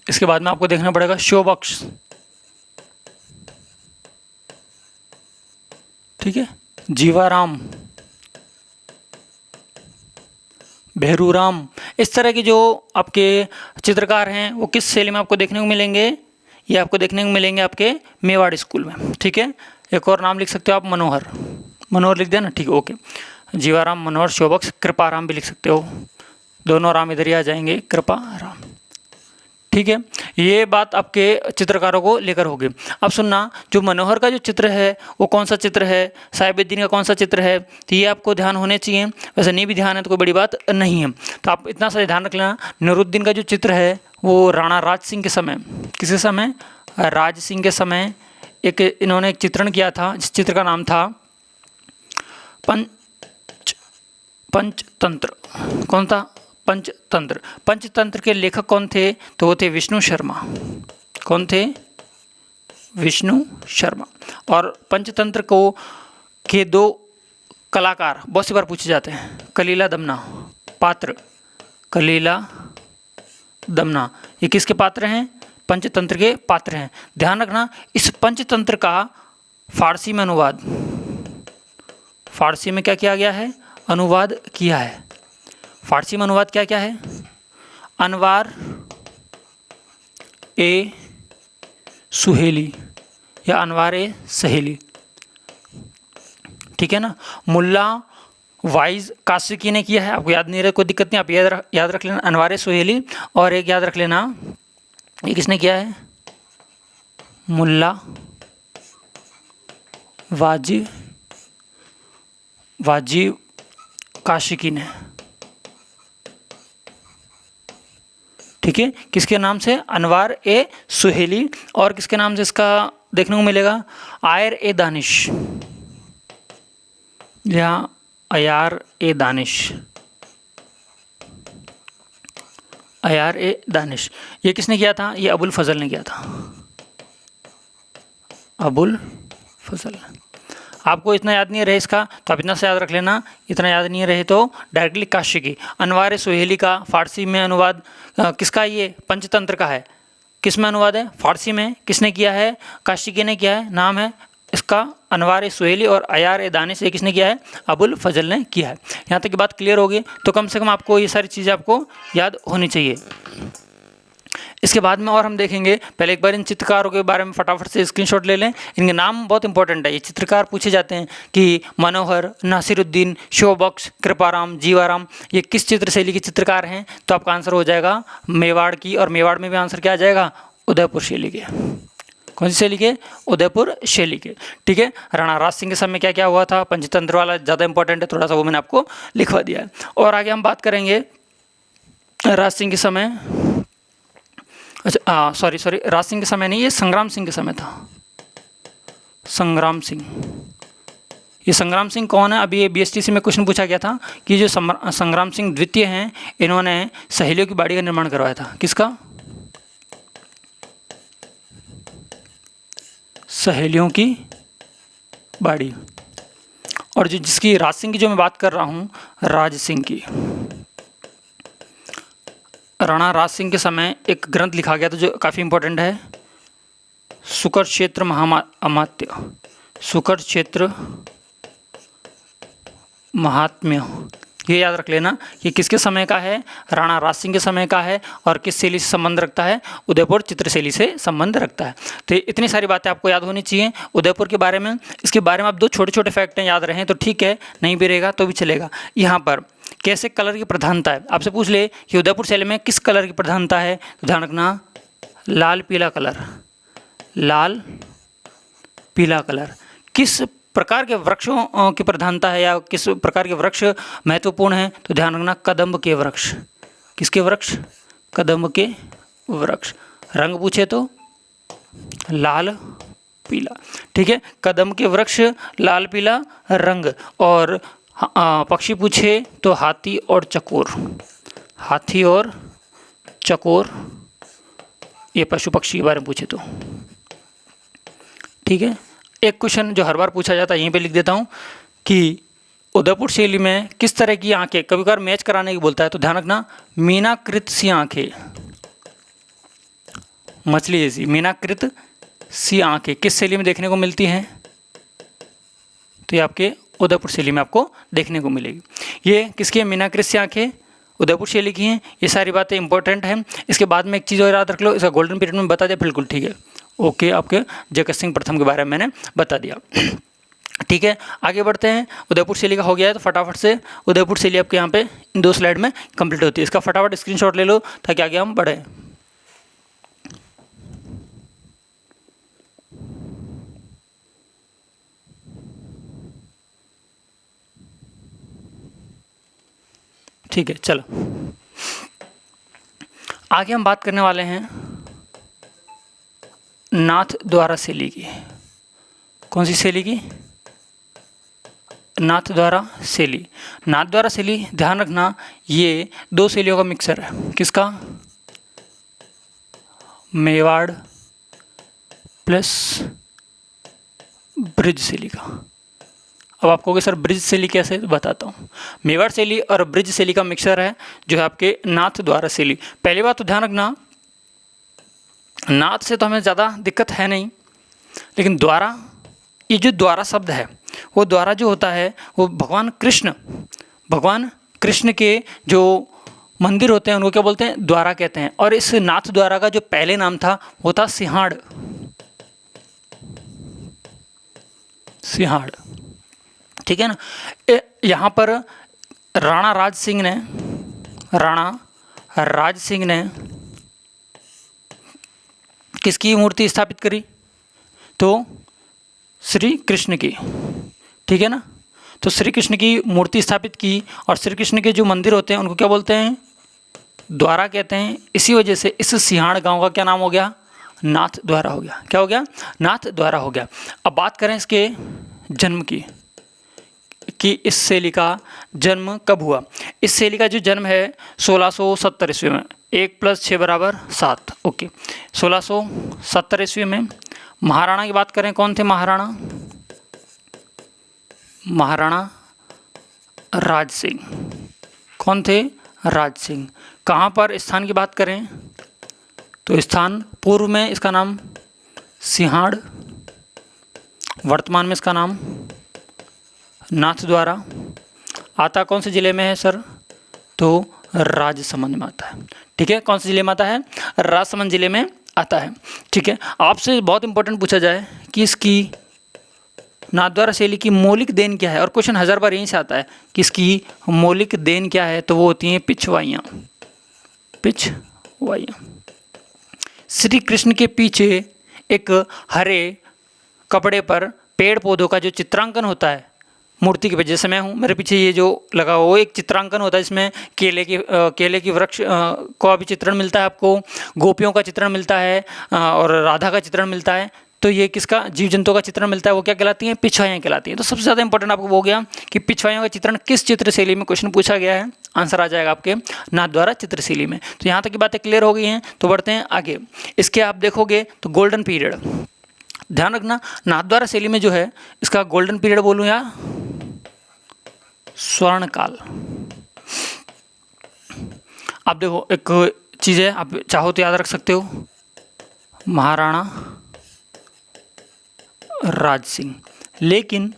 इसके बाद में आपको देखना पड़ेगा शिवबख्श, ठीक है, जीवाराम, भेरूराम। इस तरह के जो आपके चित्रकार हैं वो किस शैली में आपको देखने को मिलेंगे, ये आपको देखने को मिलेंगे आपके मेवाड़ स्कूल में, ठीक है। एक और नाम लिख सकते हो आप, मनोहर, मनोहर लिख दिया ना, ठीक है, ओके। जीवाराम, मनोहर, शिवबख्श, कृपाराम भी लिख सकते हो, दोनों राम इधर ही आ जाएंगे, कृपाराम, ठीक है। ये बात आपके चित्रकारों को लेकर होगी। अब सुनना, जो मनोहर का जो चित्र है वो कौन सा चित्र है, साहिबुद्दीन का कौन सा चित्र है, तो ये आपको ध्यान होने चाहिए। वैसे नहीं भी ध्यान है तो कोई बड़ी बात नहीं है, तो आप इतना सा ध्यान रख लेना। नूरुद्दीन का जो चित्र है वो राणा राज सिंह के समय, किसके समय, राज सिंह के समय एक इन्होंने एक चित्रण किया था, जिस चित्र का नाम था पंचतंत्र। कौन था, पंचतंत्र। पंचतंत्र के लेखक कौन थे, तो वो थे विष्णु शर्मा। कौन थे, विष्णु शर्मा। और पंचतंत्र को के दो कलाकार बहुत सी बार पूछे जाते हैं, कलीला दमना, पात्र कलीला दमना, ये किसके पात्र हैं, पंचतंत्र के पात्र हैं। ध्यान रखना, इस पंचतंत्र का फारसी में अनुवाद, फारसी में क्या किया गया है, अनुवाद किया है। फारसी में अनुवाद क्या क्या है, अनवार ए सुहेली या अनवार ए सहेली, ठीक है ना। मुल्ला वाइज कासिकी ने किया है, आपको याद नहीं रहे कोई दिक्कत नहीं, आप याद रख लेना अनवार ए सुहेली। और एक याद रख लेना, ये किसने किया है, मुल्ला वाजिब काशिकी ने, ठीक है। किसके नाम से, अनवार ए सुहेली। और किसके नाम से इसका देखने को मिलेगा, आयर ए दानिश या अयार ए दानिश, अयार ए दानिश। ये किसने किया था, ये अबुल फजल ने किया था, अबुल फजल। आपको इतना याद नहीं रहे इसका तो आप इतना से याद रख लेना, इतना याद नहीं रहे तो डायरेक्टली काशिकी। अनवार सुहेली का फारसी में अनुवाद किसका, ये पंचतंत्र का है, किस में अनुवाद है, फारसी में। किसने किया है, काशिकी ने किया है, नाम है इसका अनवार सुहेली। और अयार ए दानिश ये किसने किया है, अबुल फजल ने किया है। यहाँ तक की बात क्लियर होगी, तो कम से कम आपको ये सारी चीज़ें आपको याद होनी चाहिए। इसके बाद में और हम देखेंगे, पहले एक बार इन चित्रकारों के बारे में फटाफट से स्क्रीनशॉट ले लें, इनके नाम बहुत इंपॉर्टेंट है। ये चित्रकार पूछे जाते हैं कि मनोहर, नासिरुद्दीन, शिवबख्श, कृपाराम, जीवाराम, ये किस चित्र शैली के चित्रकार हैं, तो आपका आंसर हो जाएगा मेवाड़ की। और मेवाड़ में भी आंसर क्या आ जाएगा, उदयपुर शैली के। कौन सी शैली के, उदयपुर शैली के, ठीक है। राणा राज सिंह के समय क्या क्या हुआ था, पंचतंत्र वाला ज़्यादा इंपॉर्टेंट है, थोड़ा सा वो मैंने आपको लिखवा दिया है। और आगे हम बात करेंगे राज सिंह के समय, अच्छा सॉरी राज सिंह के समय नहीं, ये संग्राम सिंह के समय था, संग्राम सिंह। ये संग्राम सिंह कौन है, अभी ये बीएसटीसी में क्वेश्चन पूछा गया था कि जो संग्राम सिंह द्वितीय हैं, इन्होंने सहेलियों की बाड़ी का निर्माण करवाया था। किसका, सहेलियों की बाड़ी। और जो जिसकी राज सिंह की जो मैं बात कर रहा हूँ, राज सिंह की, राणा राज सिंह के समय एक ग्रंथ लिखा गया था जो काफ़ी इंपॉर्टेंट है, सुकर क्षेत्र महात्म्य, सुकर क्षेत्र महात्म्य। ये याद रख लेना कि किसके समय का है, राणा राज सिंह के समय का है। और किस शैली से संबंध रखता है, उदयपुर चित्र शैली से संबंध रखता है। तो इतनी सारी बातें आपको याद होनी चाहिए उदयपुर के बारे में। इसके बारे में आप दो छोटे छोटे फैक्ट याद रहें तो ठीक है, नहीं भी रहेगा तो भी चलेगा। यहाँ पर कैसे कलर की प्रधानता है, आपसे पूछ ले कि उदयपुर शैली में किस कलर की प्रधानता है, तो ध्यान रखना लाल पीला कलर, लाल पीला कलर। किस प्रकार के वृक्षों की प्रधानता है या किस प्रकार के वृक्ष महत्वपूर्ण हैं? तो ध्यान रखना कदम्ब के वृक्ष। किसके वृक्ष? कदम्ब के वृक्ष। रंग पूछे तो लाल पीला। ठीक है, कदम्ब के वृक्ष, लाल पीला रंग। और पक्षी पूछे तो हाथी और चकोर। हाथी और चकोर, ये पशु पक्षी के बारे में पूछे तो। ठीक है, एक क्वेश्चन जो हर बार पूछा जाता है यहीं पे लिख देता हूँ कि उदयपुर शैली में किस तरह की आंखें, कभी कभार मैच कराने की बोलता है, तो ध्यान रखना मीनाकृत सी आंखें, मछली जैसी मीनाकृत सी आंखें किस शैली में देखने को मिलती हैं? तो ये आपके उदयपुर शैली में आपको देखने को मिलेगी। ये किसकी है? मीनाकृत सी आंखें उदयपुर शैली की हैं। ये सारी बातें इंपॉर्टेंट हैं। इसके बाद में एक चीज़ और याद रख लो, इसका गोल्डन पीरियड में बता दिया, बिल्कुल ठीक है, ओके। आपके जगत सिंह प्रथम के बारे में मैंने बता दिया। ठीक है, आगे बढ़ते हैं। उदयपुर शैली का हो गया है, तो फटाफट से उदयपुर शैली आपके यहाँ पे इन 2 स्लाइड में कंप्लीट होती है। इसका फटाफट स्क्रीनशॉट ले लो ताकि आगे हम बढ़ें। ठीक है, चलो आगे हम बात करने वाले हैं नाथ द्वारा शैली की। कौन सी शैली की? नाथ द्वारा शैली। नाथ द्वारा शैली ध्यान रखना ये 2 शैलियों का मिक्सर है। किसका? मेवाड़ प्लस ब्रिज शैली का। अब आप कहोगे सर ब्रिज शैली कैसे? तो बताता हूँ। मेवाड़ शैली और ब्रिज शैली का मिक्सर है जो है आपके नाथ द्वारा शैली। पहली बात तो ध्यान रखना, नाथ से तो हमें ज़्यादा दिक्कत है नहीं, लेकिन द्वारा, ये जो द्वारा शब्द है, वो द्वारा जो होता है वो भगवान कृष्ण के जो मंदिर होते हैं उनको क्या बोलते हैं? द्वारा कहते हैं। और इस नाथ द्वारा का जो पहले नाम था वो था सिंहाड़। सिंहाड़, ठीक है ना। यहाँ पर राणा राज सिंह ने किसकी मूर्ति स्थापित करी? तो श्री कृष्ण की। ठीक है ना, तो श्री कृष्ण की मूर्ति स्थापित की। और श्री कृष्ण के जो मंदिर होते हैं उनको क्या बोलते हैं? द्वारा कहते हैं। इसी वजह से इस सिंहाड़ गांव का क्या नाम हो गया? नाथ द्वारा हो गया। क्या हो गया? नाथ द्वारा हो गया। अब बात करें इसके जन्म की कि इस शैली का जन्म कब हुआ। इस शैली का जो जन्म है 1670 ईस्वी में। 1 + 6 = 7। ओके, 1670 ईस्वी में। महाराणा की बात करें, कौन थे महाराणा? महाराणा राज सिंह। कौन थे? राज सिंह। कहाँ पर स्थान की बात करें तो स्थान पूर्व में इसका नाम सिंहाड़, वर्तमान में इसका नाम नाथ द्वारा। आता कौन से ज़िले में है सर? तो राजसमंद में आता है। ठीक है, कौन से ज़िले में आता है? राजसमंद ज़िले में आता है। ठीक है, आपसे बहुत इंपॉर्टेंट पूछा जाए कि इसकी नाथ द्वारा शैली की मौलिक देन क्या है, और क्वेश्चन 1000 बार यहीं से आता है कि इसकी मौलिक देन क्या है, तो वो होती हैं पिछवाइयाँ। पिछवाइयाँ। श्री कृष्ण के पीछे एक हरे कपड़े पर पेड़ पौधों का जो चित्रांकन होता है मूर्ति के पीछे, जैसे मैं हूँ, मेरे पीछे ये जो लगा हुआ वो एक चित्रांकन होता है, इसमें केले की वृक्ष का भी चित्रण मिलता है आपको, गोपियों का चित्रण मिलता है और राधा का चित्रण मिलता है। तो ये किसका? जीव जंतुओं का चित्रण मिलता है, वो क्या कहलाती हैं? पिछवाइयाँ कहलाती हैं। तो सबसे ज़्यादा इंपॉर्टेंट आपको वो हो गया कि पिछवाइयों का चित्रण किस चित्र शैली में क्वेश्चन पूछा गया है। आंसर आ जाएगा आपके नाथ द्वारा चित्रशैली में। तो यहाँ तक की बातें क्लियर हो गई हैं, तो बढ़ते हैं आगे। इसके आप देखोगे तो गोल्डन पीरियड, ध्यान रखना नाथ द्वारा शैली में जो है इसका गोल्डन पीरियड बोलूँ या स्वर्ण काल। आप देखो एक चीज़ है, आप चाहो तो याद रख सकते हो, महाराणा राज सिंह। लेकिन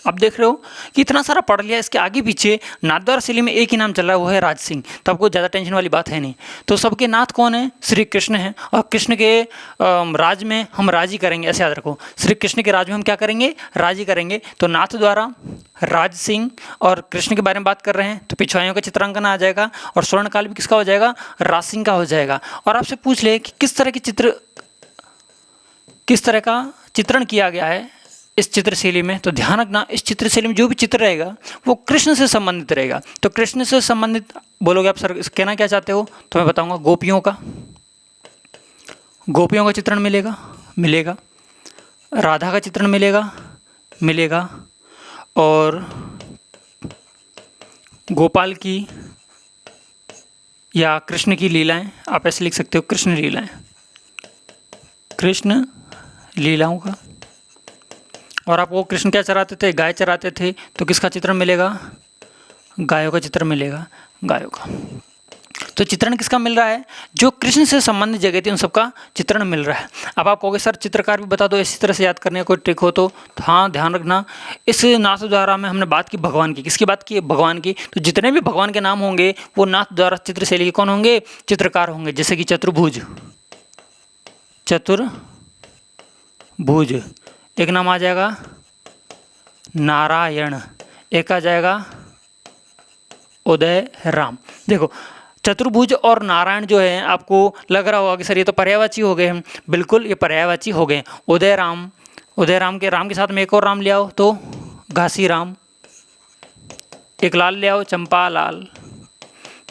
आप देख रहे हो कि इतना सारा पढ़ लिया, इसके आगे पीछे नाथ द्वारा शैली में एक ही नाम चल रहा है, वो है राज सिंह। तो आपको ज़्यादा टेंशन वाली बात है नहीं। तो सबके नाथ कौन है? श्री कृष्ण है। और कृष्ण के राज में हम राज ही करेंगे, ऐसे याद रखो। श्री कृष्ण के राज में हम क्या करेंगे? राज ही करेंगे। तो नाथ द्वारा, राज सिंह और कृष्ण के बारे में बात कर रहे हैं, तो पिछवाइयों का चित्रांकन आ जाएगा। और स्वर्ण काल भी किसका हो जाएगा? राज सिंह का हो जाएगा। और आपसे पूछ ले कि किस तरह का चित्रण किया गया है इस चित्रशैली में, तो ध्यान रखना इस चित्रशैली में जो भी चित्र रहेगा वो कृष्ण से संबंधित रहेगा। तो कृष्ण से संबंधित बोलोगे आप सर कहना क्या चाहते हो, तो मैं बताऊंगा गोपियों का चित्रण मिलेगा, राधा का चित्रण मिलेगा, और गोपाल की या कृष्ण की लीलाएं, आप ऐसे लिख सकते हो कृष्ण लीलाओं का। और आपको कृष्ण क्या चराते थे, गाय चराते थे, तो किसका चित्रण मिलेगा, गायों का चित्र मिलेगा, गायों का। तो चित्रण किसका मिल रहा है, जो कृष्ण से संबंधित जगह थी उन सबका चित्रण मिल रहा है। अब आप कहोगे सर चित्रकार भी बता दो इसी तरह से याद करने का कोई ट्रिक हो तो हाँ ध्यान रखना, इस नाथ द्वारा में हमने बात की भगवान की, किसकी बात की, भगवान की। तो जितने भी भगवान के नाम होंगे वो नाथ द्वारा चित्रशैली के कौन होंगे, चित्रकार होंगे। जैसे कि चतुर्भुज, एक नाम आ जाएगा नारायण, एक आ जाएगा उदय राम। देखो चतुर्भुज और नारायण जो है आपको लग रहा होगा कि सर ये तो पर्यायवाची हो गए हैं, बिल्कुल ये पर्यायवाची हो गए। उदय राम के साथ में एक और राम ले आओ तो घासी राम, एक लाल ले आओ चंपा लाल,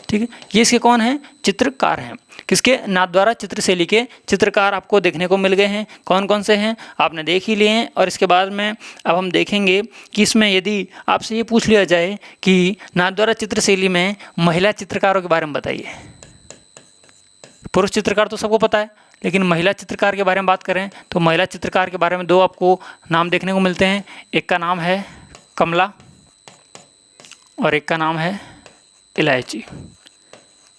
ठीक है। ये इसके कौन हैं, चित्रकार हैं। किसके, नाथ द्वारा चित्रशैली के चित्रकार आपको देखने को मिल गए हैं। कौन कौन से हैं आपने देख ही लिए हैं। और इसके बाद में अब हम देखेंगे कि इसमें यदि आपसे ये पूछ लिया जाए कि नाथ द्वारा चित्रशैली में महिला चित्रकारों के बारे में बताइए। पुरुष चित्रकार तो सबको पता है, लेकिन महिला चित्रकार के बारे में बात करें तो महिला चित्रकार के बारे में दो आपको नाम देखने को मिलते हैं। एक का नाम है कमला और एक का नाम है इलायची।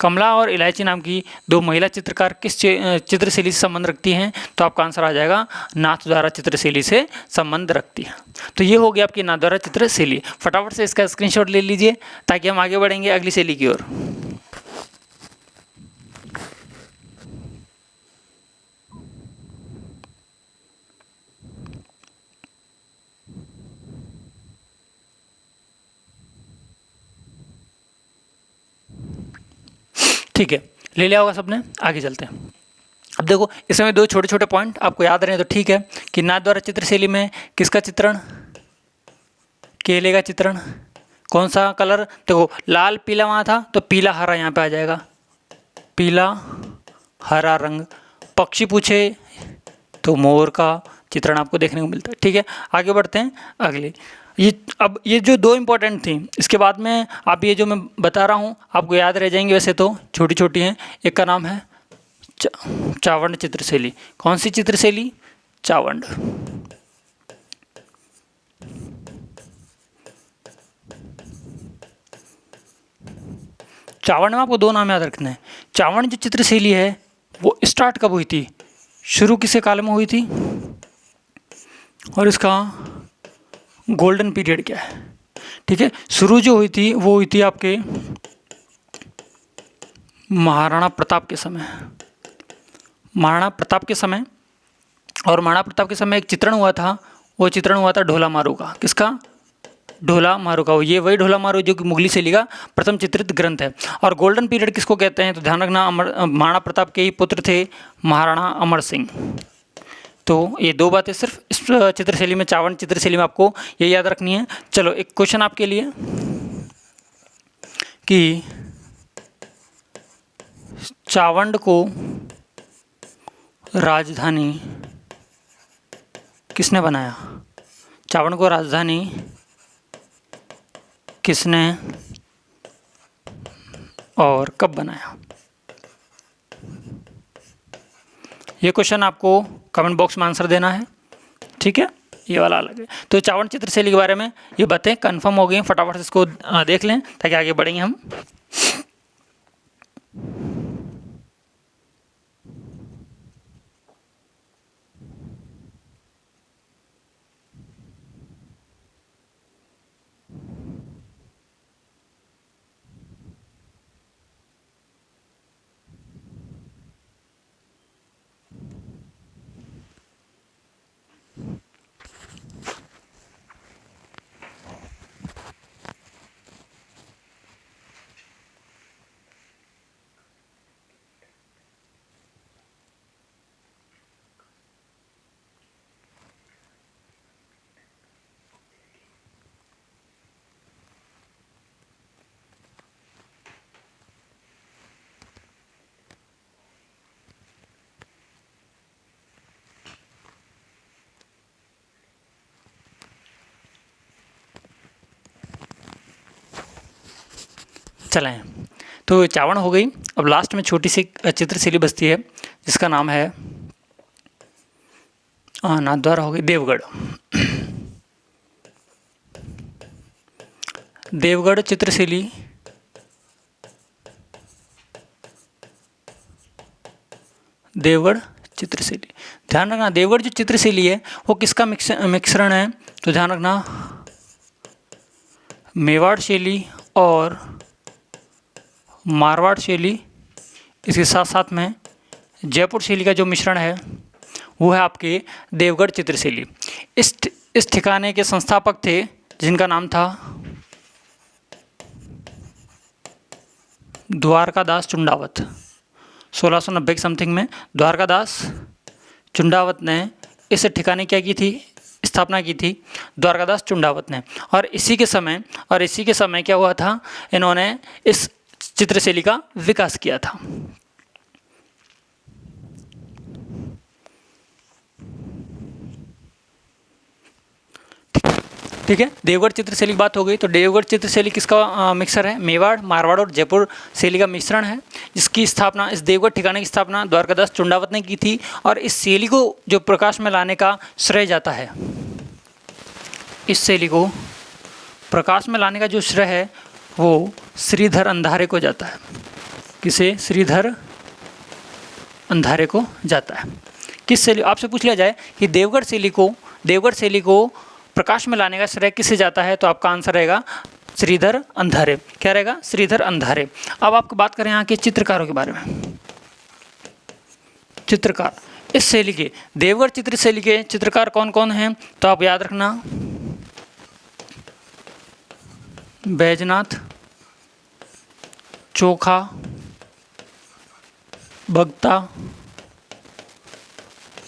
कमला और इलायची नाम की दो महिला चित्रकार किस चित्रशैली से संबंध रखती हैं, तो आपका आंसर आ जाएगा नाथ द्वारा चित्रशैली से संबंध रखती हैं। तो ये हो गया आपकी नाथ द्वारा चित्रशैली। फटाफट से इसका स्क्रीनशॉट ले लीजिए ताकि हम आगे बढ़ेंगे अगली शैली की ओर। ठीक है, ले लिया होगा सबने, आगे चलते हैं। अब देखो इसमें दो छोटे छोटे पॉइंट आपको याद रहे तो ठीक है कि नाथ द्वारा चित्रशैली में किसका चित्रण, केले का चित्रण। कौन सा कलर, देखो लाल पीला वहाँ था तो पीला हरा यहाँ पे आ जाएगा, पीला हरा रंग। पक्षी पूछे तो मोर का चित्रण आपको देखने को मिलता है। ठीक है, आगे बढ़ते हैं अगले। ये जो दो इम्पोर्टेंट थी, इसके बाद में आप ये जो मैं बता रहा हूँ आपको याद रह जाएंगे, वैसे तो छोटी छोटी हैं। एक का नाम है चावंड चित्रशैली। कौन सी चित्रशैली, चावंड। चावंड में आपको दो नाम याद रखने हैं। चावंड जो चित्रशैली है वो स्टार्ट कब हुई थी, शुरू किसे काल में हुई थी, और इसका गोल्डन पीरियड क्या है। ठीक है, शुरू जो हुई थी वो हुई थी आपके महाराणा प्रताप के समय, महाराणा प्रताप के समय। और महाराणा प्रताप के समय एक चित्रण हुआ था, वो चित्रण हुआ था ढोला मारू का। किसका, ढोला मारू का। ये वही ढोला मारू जो कि मुगली शैली का प्रथम चित्रित ग्रंथ है। और गोल्डन पीरियड किसको कहते हैं, तो ध्यान रखना महाराणा प्रताप के ही पुत्र थे महाराणा अमर सिंह। तो ये दो बातें सिर्फ इस चित्रशैली में, चावंड चित्रशैली में आपको ये याद रखनी है। चलो एक क्वेश्चन आपके लिए कि चावंड को राजधानी किसने बनाया, चावंड को राजधानी किसने और कब बनाया। ये क्वेश्चन आपको कमेंट बॉक्स में आंसर देना है। ठीक है, ये वाला अलग है। तो चावंड चित्रशैली के बारे में ये बातें कंफर्म हो गई, फटाफट से इसको देख लें ताकि आगे बढ़ेंगे हम। चलाएं। तो चावड़ हो गई। अब लास्ट में छोटी सी चित्रशैली बचती है जिसका नाम है नाथद्वार हो गई, देवगढ़। देवगढ़ चित्रशैली देवगढ़ चित्रशैली। ध्यान रखना देवगढ़ जो चित्रशैली है वो किसका मिश्रण है, तो ध्यान रखना मेवाड़ शैली और मारवाड़ शैली, इसके साथ साथ में जयपुर शैली का जो मिश्रण है वो है आपके देवगढ़ चित्रशैली। इस ठिकाने के संस्थापक थे जिनका नाम था द्वारकादास चुंडावत। 1690 के समथिंग में द्वारकादास चुंडावत ने इस ठिकाने क्या की थी, स्थापना की थी द्वारकादास चुंडावत ने। और इसी के समय क्या हुआ था, इन्होंने इस चित्रशैली का विकास किया था। ठीक है, देवगढ़ चित्रशैली की बात हो गई। तो देवगढ़ चित्रशैली किसका मिक्सर है, मेवाड़, मारवाड़ और जयपुर शैली का मिश्रण है, जिसकी स्थापना, इस देवगढ़ ठिकाने की स्थापना द्वारकादास चुंडावत ने की थी। और इस शैली को जो प्रकाश में लाने का श्रेय जाता है, इस शैली को प्रकाश में लाने का जो श्रेय है वो श्रीधर अंधारे को जाता है। किसे, श्रीधर अंधारे को जाता है। किस शैली, आपसे पूछ लिया जाए कि देवगढ़ शैली को प्रकाश में लाने का श्रेय किसे जाता है, तो आपका आंसर रहेगा श्रीधर अंधारे। क्या रहेगा, श्रीधर अंधारे। अब आपको बात करें यहाँ के चित्रकारों के बारे में। चित्रकार इस शैली के, देवगढ़ चित्रशैली के चित्रकार कौन कौन हैं, तो आप याद रखना बैजनाथ, चोखा, बगता,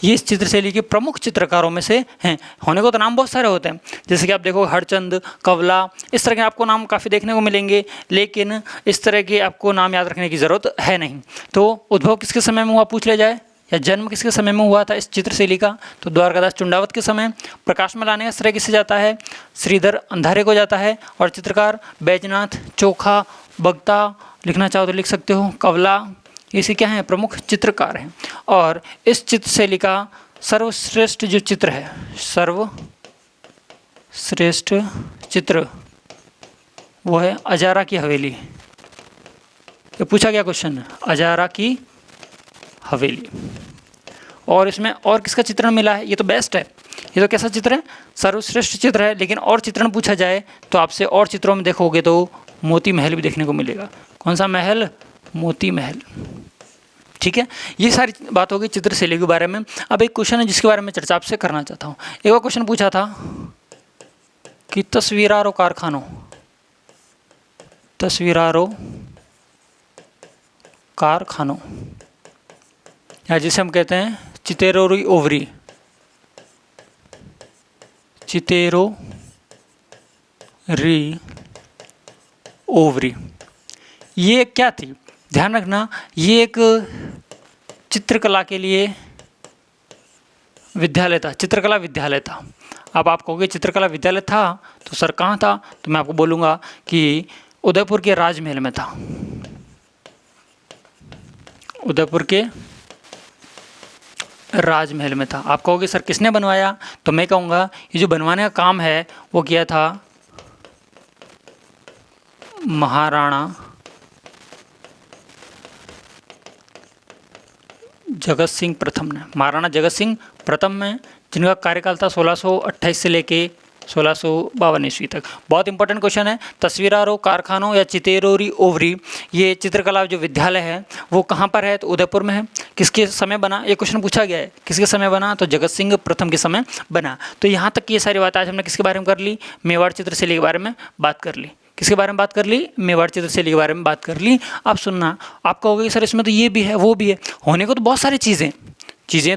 ये इस चित्रशैली के प्रमुख चित्रकारों में से हैं। होने को तो नाम बहुत सारे होते हैं, जैसे कि आप देखो हरचंद, कवला, इस तरह के आपको नाम काफ़ी देखने को मिलेंगे, लेकिन इस तरह के आपको नाम याद रखने की ज़रूरत है नहीं। तो उद्भव किसके समय में हुआ पूछ लिया जाए, या जन्म किसके समय में हुआ था इस चित्रशैली का, तो द्वारकादास चुंडावत के समय। प्रकाश में लाने का श्रेय किसे जाता है, श्रीधर अंधारे को जाता है। और चित्रकार बैजनाथ, चोखा, बगता, लिखना चाहो तो लिख सकते हो, कवला, इसी क्या हैं, प्रमुख चित्रकार हैं। और इस चित्रशैली का सर्वश्रेष्ठ जो चित्र है, सर्वश्रेष्ठ चित्र वो है अजारा की हवेली। ये पूछा गया क्वेश्चन है, अजारा की हवेली। और इसमें और किसका चित्रण मिला है, ये तो बेस्ट है। ये तो कैसा चित्र है, सर्वश्रेष्ठ चित्र है। लेकिन और चित्रण पूछा जाए तो आपसे और चित्रों में देखोगे तो मोती महल भी देखने को मिलेगा। कौन सा महल, मोती महल। ठीक है, ये सारी बात होगी चित्रशैली के बारे में। अब एक क्वेश्चन है जिसके बारे में चर्चा आपसे करना चाहता हूँ। एक और क्वेश्चन पूछा था कि तस्वीरारो कारखानों, या जिसे हम कहते हैं चितेरोरी ओवरी, ये क्या थी, ध्यान रखना ये एक चित्रकला के लिए विद्यालय था, चित्रकला विद्यालय था। अब आप कहोगे चित्रकला विद्यालय था तो सर कहाँ था, तो मैं आपको बोलूँगा कि उदयपुर के राजमहल में था। उदयपुर के राजमहल में था। आप कहोगे सर किसने बनवाया, तो मैं कहूँगा ये जो बनवाने का काम है वो किया था महाराणा जगत सिंह प्रथम ने। महाराणा जगत सिंह प्रथम में, जिनका कार्यकाल था 1628 से लेके 1652 ईस्वी तक। बहुत इंपॉर्टेंट क्वेश्चन है। तस्वीरारो कारखानों या चितेरोरी ओवरी, ये चित्रकला जो विद्यालय है वो कहाँ पर है, तो उदयपुर में है। किसके समय बना, ये क्वेश्चन पूछा गया है, किसके समय बना, तो जगत सिंह प्रथम के समय बना। तो यहाँ तक ये सारी बातें आज हमने किसके बारे में कर ली, मेवाड़ चित्रशैली के बारे में बात कर ली। किसके बारे में बात कर ली, मेवाड़ चित्रशैली के बारे में बात कर ली। अब सुनना, आप कहोगे सर इसमें तो ये भी है वो भी है, होने को तो बहुत सारी चीज़ें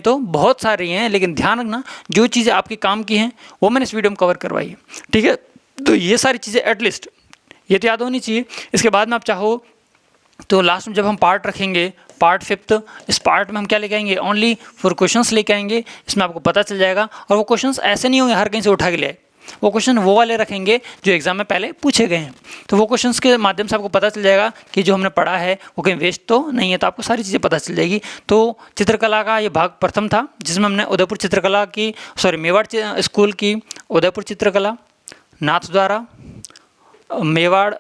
तो बहुत सारी हैं, लेकिन ध्यान रखना जो चीज़ें आपके काम की हैं वो मैंने इस वीडियो में कवर करवाई है। ठीक है, तो ये सारी चीज़ें एटलीस्ट ये तो याद होनी चाहिए। इसके बाद में आप चाहो तो लास्ट में जब हम पार्ट रखेंगे, पार्ट 5, इस पार्ट में हम क्या लेके आएंगे, ओनली 4 क्वेश्चंस लेके आएंगे। इसमें आपको पता चल जाएगा, और वो क्वेश्चंस ऐसे नहीं होंगे हर कहीं से उठा के ले आए। वो क्वेश्चन वो वाले रखेंगे जो एग्जाम में पहले पूछे गए हैं। तो वो क्वेश्चंस के माध्यम से आपको पता चल जाएगा कि जो हमने पढ़ा है वो कहीं वेस्ट तो नहीं है, तो आपको सारी चीज़ें पता चल जाएगी। तो चित्रकला का ये भाग प्रथम था जिसमें हमने उदयपुर चित्रकला की मेवाड़ स्कूल की उदयपुर चित्रकला, नाथद्वारा, मेवाड़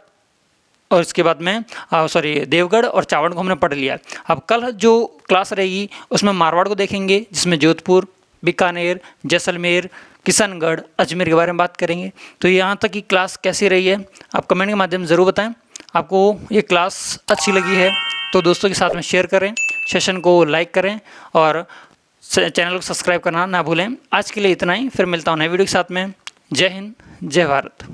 और इसके बाद में देवगढ़ और चावड़ को हमने पढ़ लिया। अब कल जो क्लास रहेगी उसमें मारवाड़ को देखेंगे जिसमें जोधपुर, बीकानेर, जैसलमेर, किशनगढ़, अजमेर के बारे में बात करेंगे। तो यहाँ तक की क्लास कैसी रही है आप कमेंट के माध्यम से ज़रूर बताएं। आपको ये क्लास अच्छी लगी है तो दोस्तों के साथ में शेयर करें, सेशन को लाइक करें और चैनल को सब्सक्राइब करना ना भूलें। आज के लिए इतना ही, फिर मिलता हूँ नए वीडियो के साथ में। जय हिंद, जय भारत।